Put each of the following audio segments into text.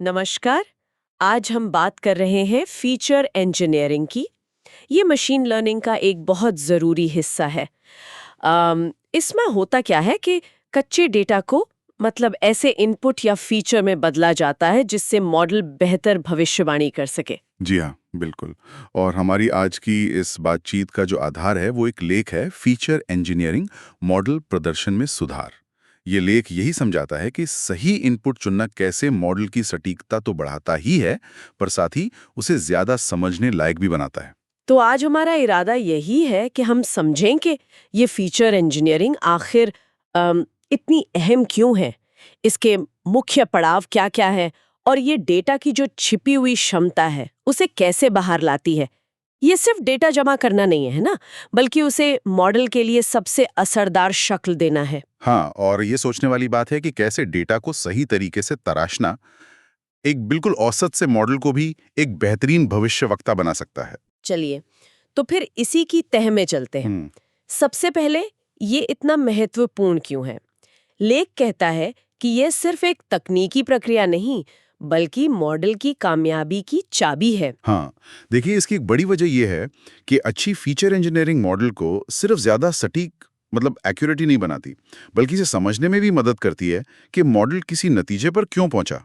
नमस्कार। आज हम बात कर रहे हैं फीचर इंजीनियरिंग की। ये मशीन लर्निंग का एक बहुत ज़रूरी हिस्सा है। इसमें होता क्या है कि कच्चे डेटा को मतलब ऐसे इनपुट या फीचर में बदला जाता है जिससे मॉडल बेहतर भविष्यवाणी कर सके। जी हाँ, बिल्कुल। और हमारी आज की इस बातचीत का जो आधार है वो एक लेख है, फीचर इंजीनियरिंग मॉडल प्रदर्शन में सुधार। ये लेख यही समझाता है कि सही इनपुट चुनना कैसे मॉडल की सटीकता तो बढ़ाता ही है, पर साथ ही उसे ज्यादा समझने लायक भी बनाता है। तो आज हमारा इरादा यही है कि हम समझें कि ये फीचर इंजीनियरिंग आखिर इतनी अहम क्यों है, इसके मुख्य पड़ाव क्या-क्या है और ये डेटा की जो छिपी हुई क्षमता है, उसे कैसे बाहर लाती है। ये सिर्फ डेटा जमा करना नहीं है ना, बल्कि उसे मॉडल के लिए सबसे असरदार शक्ल देना है। हाँ, और ये सोचने वाली बात है कि कैसे डेटा को सही तरीके से तराशना एक बिल्कुल औसत से मॉडल को भी एक बेहतरीन भविष्यवक्ता बना सकता है। चलिए, तो फिर इसी की तह में चलते हैं। हम्म। सबसे पहले, ये इतना महत्वपूर्ण क्यों है? लेख कहता है कि यह सिर्फ एक तकनीकी प्रक्रिया नहीं, बल्कि मॉडल की कामयाबी की चाबी है। हाँ, देखिए इसकी एक बड़ी वजह यह है कि अच्छी फीचर इंजीनियरिंग मॉडल को सिर्फ ज़्यादा सटीक मतलब एक्यूरेट ही नहीं बनाती, बल्कि इसे समझने में भी मदद करती है कि मॉडल किसी नतीजे पर क्यों पहुंचा।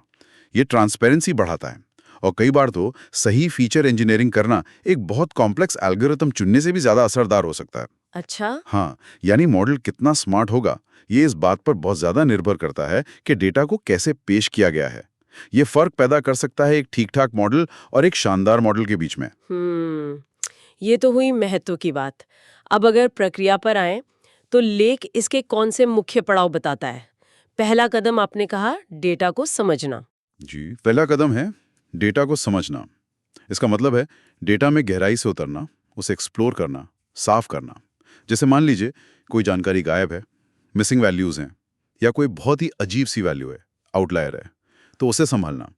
ये ट्रांसपेरेंसी बढ़ाता है। और कई बार तो सही फीचर इंजीनियरिंग करना एक बहुत कॉम्प्लेक्स एल्गोरिथम चुनने से भी ज़्यादा असरदार हो सकता है। अच्छा। हाँ, यानी मॉडल कितना स्मार्ट होगा, ये इस बात पर बहुत ज़्यादा निर्भर करता है कि डेटा को कैसे पेश किया गया है। ये फर्क पैदा कर सकता है एक ठीक-ठाक मॉडल और एक शानदार मॉडल के बीच में। ये तो हुई महत्व की बात। अब अगर प्रक्रिया पर आए, तो लेख इसके कौन से मुख्य पड़ाव बताता है? पहला कदम आपने कहा डेटा को समझना। जी, पहला कदम है डेटा को समझना। इसका मतलब है डेटा में गहराई से उतरना, उसे एक्सप्लोर करना, साफ करना। जैसे मान लीजिए कोई जानकारी गायब है, मिसिंग वैल्यूज हैं, या कोई बहुत ही अजीब सी वैल्यू है, आउटलायर है, तो उसे संभालना।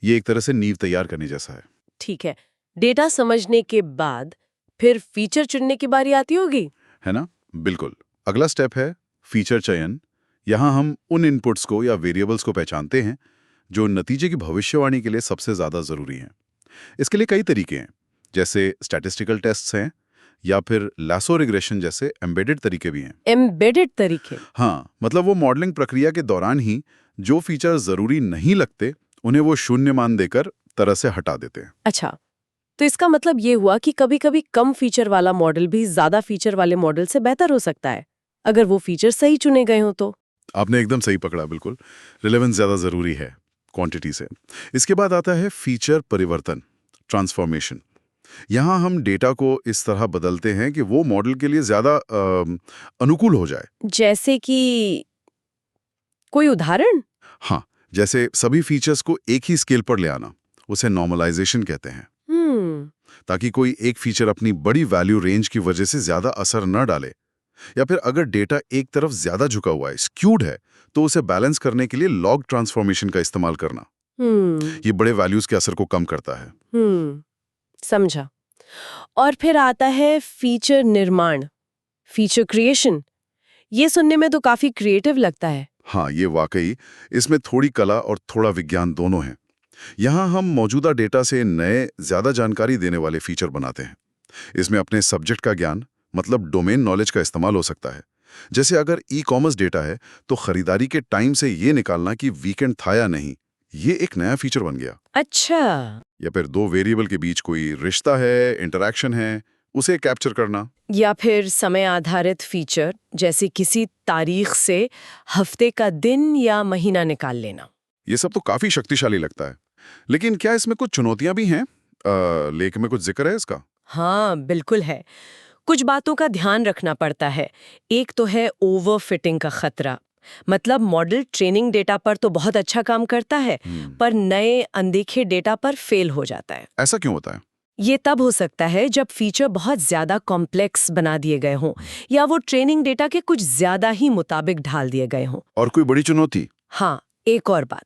ये एक तरह से नींव तैयार करने जैसा है। ठीक है। डेटा समझने के बाद फिर फीचर चुनने की बारी आती होगी। है ना? बिल्कुल। अगला स्टेप है फीचर चयन। यहाँ हम उन इनपुट्स को या वेरिएबल्स को पहचानते हैं जो नतीजे की भविष्यवाणी के लिए सबसे ज़्यादा ज़रूरी हैं। इसके लिए कई तरीके हैं, जैसे स्टैटिस्टिकल टेस्ट्स हैं या फिर लासो रिग्रेशन जैसे एम्बेडेड तरीके भी हैं। एम्बेडेड तरीके। हाँ, मतलब वो मॉडलिंग प्रक्रिया के दौरान ही जो फीचर ज़रूरी नहीं लगते, उन्हें वो शून्य मान देकर तरह से हटा देते हैं। अच्छा, तो इसका मतलब ये हुआ कि कभी-कभी कम फीचर वाला मॉडल भी ज्यादा फीचर वाले मॉडल से बेहतर हो सकता है, अगर वो फीचर सही चुने गए हो तो। आपने एकदम सही पकड़ा, बिल्कुल। रिलेवेंस ज़्यादा ज़रूरी है क्वांटिटी से। इसके बाद आता है फीचर परिवर्तन, ट्रांसफॉर्मेशन। यहाँ हम डेटा को इस तरह बदलते हैं कि वो मॉडल के लिए ज़्यादा अनुकूल हो जाए। जैसे कि कोई उदाहरण? हाँ, जैसे सभी फीचर्स को एक ही स्केल पर ले आना, उसे नॉर्मलाइजेशन कहते हैं। हम्म। ताकि कोई एक फीचर अपनी बड़ी वैल्यू रेंज की वजह से ज़्यादा असर न डाले। या फिर अगर डेटा एक तरफ ज़्यादा झुका हुआ है, स्क्यूड है, तो उसे बैलेंस करने के लिए लॉग ट्रांसफॉर्मेशन का इस्तेमाल करना। हम्म। ये बड़े वैल्यूज के असर को कम करता है। हम्म। समझा। और फिर आता है फीचर निर्माण, फीचर क्रिएशन। ये सुनने में तो काफी क्रिएटिव लगता है। हाँ, ये वाकई इसमें थोड़ी कला और थोड़ा विज्ञान दोनों हैं। यहाँ हम मौजूदा डेटा से नए, ज्यादा जानकारी देने वाले फीचर बनाते हैं। इसमें अपने सब्जेक्ट का ज्ञान मतलब डोमेन नॉलेज का इस्तेमाल हो सकता है। जैसे अगर ई कॉमर्स डेटा है, तो खरीदारी के टाइम से ये निकालना कि वीकेंड था या नहीं, ये एक नया फीचर बन गया। अच्छा। या फिर दो वेरिएबल के बीच कोई रिश्ता है, इंटरैक्शन है, उसे कैप्चर करना। या फिर समय आधारित फीचर, जैसे किसी तारीख से हफ्ते का दिन या महीना निकाल लेना। ये सब तो काफी शक्तिशाली लगता है, लेकिन क्या इसमें कुछ चुनौतियां भी हैं? लेख में कुछ जिक्र है इसका? हाँ, बिल्कुल है। कुछ बातों का ध्यान रखना पड़ता है। एक तो है ओवर फिटिंग का खतरा। मतलब मॉडल ट्रेनिंग डेटा पर तो बहुत अच्छा काम करता है, पर नए अनदेखे डेटा पर फेल हो जाता है। ऐसा क्यों होता है? ये तब हो सकता है जब फीचर बहुत ज्यादा कॉम्प्लेक्स बना दिए गए हों या वो ट्रेनिंग डेटा के कुछ ज्यादा ही मुताबिक ढाल दिए गए हों। और कोई बड़ी चुनौती? हाँ, एक और बात,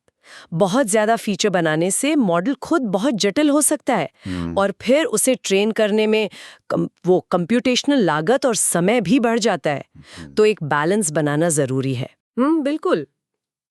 बहुत ज्यादा फीचर बनाने से मॉडल खुद बहुत जटिल हो सकता है और फिर उसे ट्रेन करने में वो कंप्यूटेशनल लागत और समय भी बढ़ जाता है। तो एक बैलेंस बनाना जरूरी है। बिल्कुल।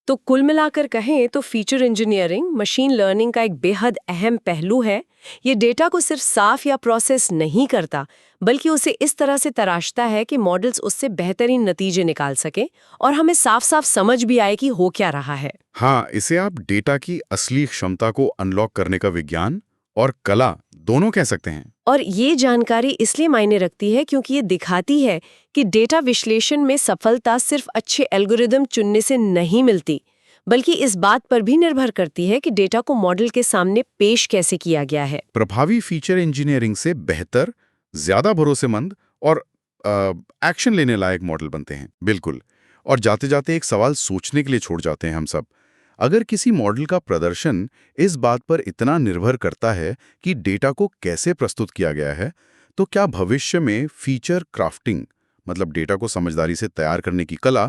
तो कुल मिलाकर कहें तो फीचर इंजीनियरिंग मशीन लर्निंग का एक बेहद अहम पहलू है। ये डेटा को सिर्फ साफ या प्रोसेस नहीं करता, बल्कि उसे इस तरह से तराशता है कि मॉडल्स उससे बेहतरीन नतीजे निकाल सके और हमें साफ साफ समझ भी आए कि हो क्या रहा है। हाँ, इसे आप डेटा की असली क्षमता को अनलॉक करने का विज्ञान और कला दोनों कह सकते हैं। और ये जानकारी इसलिए मायने रखती है क्योंकि ये दिखाती है कि डेटा विश्लेषण में सफलता सिर्फ अच्छे एल्गोरिदम चुनने से नहीं मिलती, बल्कि इस बात पर भी निर्भर करती है कि डेटा को मॉडल के सामने पेश कैसे किया गया है। प्रभावी फीचर इंजीनियरिंग से बेहतर, ज्यादा भरोसेमंद और एक्शन लेने लायक मॉडल बनते हैं। बिल्कुल। और जाते जाते एक सवाल सोचने के लिए छोड़ जाते हैं हम सब। अगर किसी मॉडल का प्रदर्शन इस बात पर इतना निर्भर करता है कि डेटा को कैसे प्रस्तुत किया गया है, तो क्या भविष्य में फीचर क्राफ्टिंग, मतलब डेटा को समझदारी से तैयार करने की कला,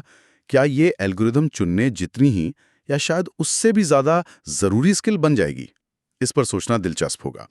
क्या ये एल्गोरिदम चुनने जितनी ही या शायद उससे भी ज्यादा जरूरी स्किल बन जाएगी? इस पर सोचना दिलचस्प होगा।